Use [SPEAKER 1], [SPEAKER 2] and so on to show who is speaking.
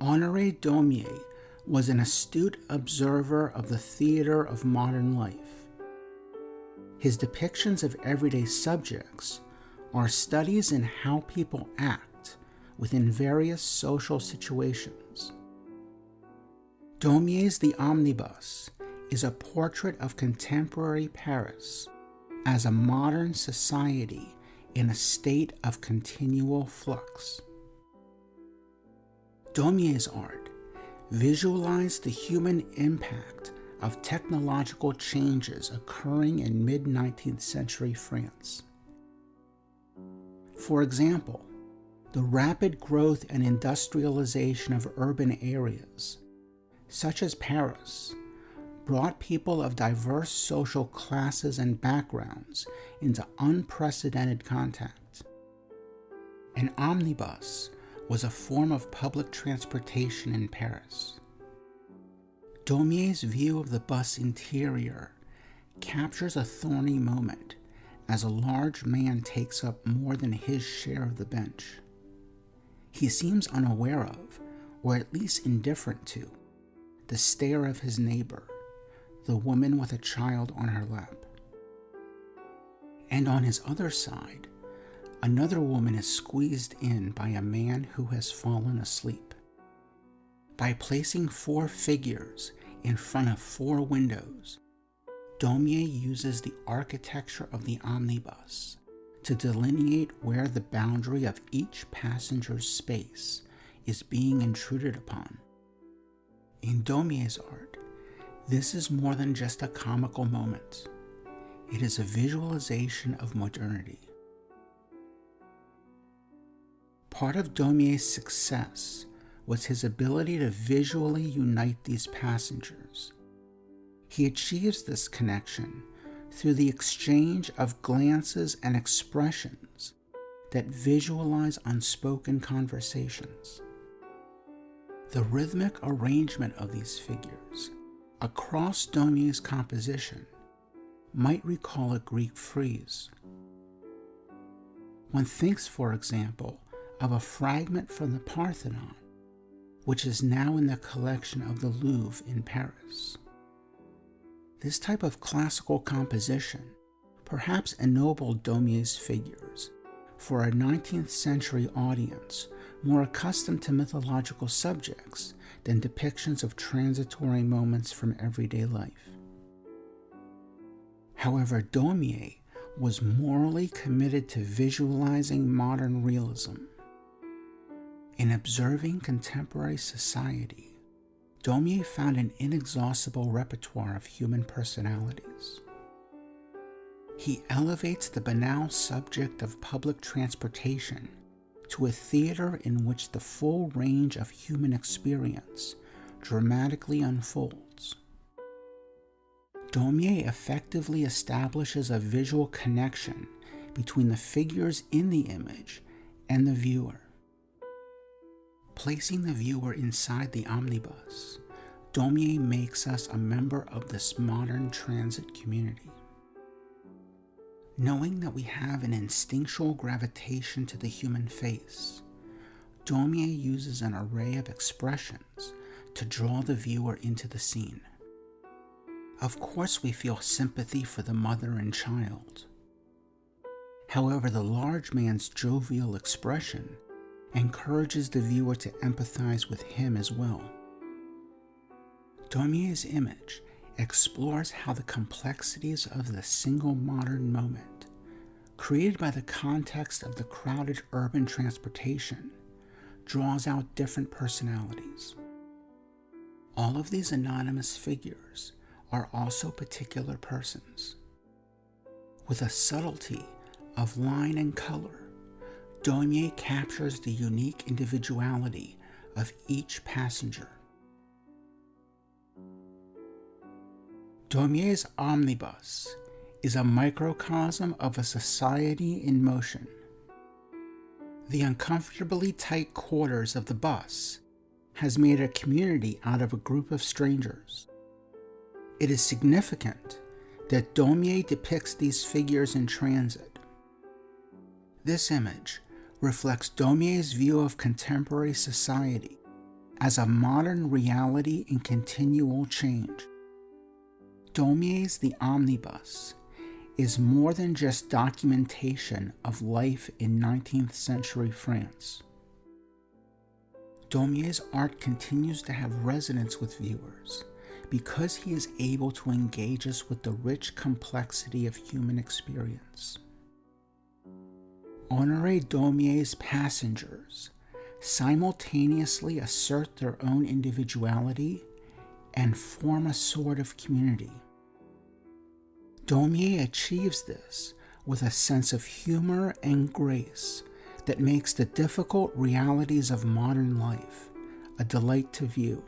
[SPEAKER 1] Honoré Daumier was an astute observer of the theater of modern life. His depictions of everyday subjects are studies in how people act within various social situations. Daumier's The Omnibus is a portrait of contemporary Paris as a modern society in a state of continual flux. Daumier's art visualized the human impact of technological changes occurring in mid-19th century France. For example, the rapid growth and industrialization of urban areas, such as Paris, brought people of diverse social classes and backgrounds into unprecedented contact. An omnibus was a form of public transportation in Paris. Daumier's view of the bus interior captures a thorny moment as a large man takes up more than his share of the bench. He seems unaware of, or at least indifferent to, the stare of his neighbor, the woman with a child on her lap. And on his other side, another woman is squeezed in by a man who has fallen asleep. By placing 4 figures in front of 4 windows, Daumier uses the architecture of the omnibus to delineate where the boundary of each passenger's space is being intruded upon. In Daumier's art, this is more than just a comical moment. It is a visualization of modernity. Part of Daumier's success was his ability to visually unite these passengers. He achieves this connection through the exchange of glances and expressions that visualize unspoken conversations. The rhythmic arrangement of these figures across Daumier's composition might recall a Greek frieze. One thinks, for example, of a fragment from the Parthenon, which is now in the collection of the Louvre in Paris. This type of classical composition perhaps ennobled Daumier's figures for a 19th century audience more accustomed to mythological subjects than depictions of transitory moments from everyday life. However, Daumier was morally committed to visualizing modern realism. In observing contemporary society, Daumier found an inexhaustible repertoire of human personalities. He elevates the banal subject of public transportation to a theater in which the full range of human experience dramatically unfolds. Daumier effectively establishes a visual connection between the figures in the image and the viewer. Placing the viewer inside the omnibus, Daumier makes us a member of this modern transit community. Knowing that we have an instinctual gravitation to the human face, Daumier uses an array of expressions to draw the viewer into the scene. Of course, we feel sympathy for the mother and child. However, the large man's jovial expression encourages the viewer to empathize with him as well. Daumier's image explores how the complexities of the single modern moment, created by the context of the crowded urban transportation, draws out different personalities. All of these anonymous figures are also particular persons. With a subtlety of line and color, Daumier captures the unique individuality of each passenger. Daumier's omnibus is a microcosm of a society in motion. The uncomfortably tight quarters of the bus has made a community out of a group of strangers. It is significant that Daumier depicts these figures in transit. This image reflects Daumier's view of contemporary society as a modern reality in continual change. Daumier's The Omnibus is more than just documentation of life in 19th century France. Daumier's art continues to have resonance with viewers because he is able to engage us with the rich complexity of human experience. Honoré Daumier's passengers simultaneously assert their own individuality and form a sort of community. Daumier achieves this with a sense of humor and grace that makes the difficult realities of modern life a delight to view.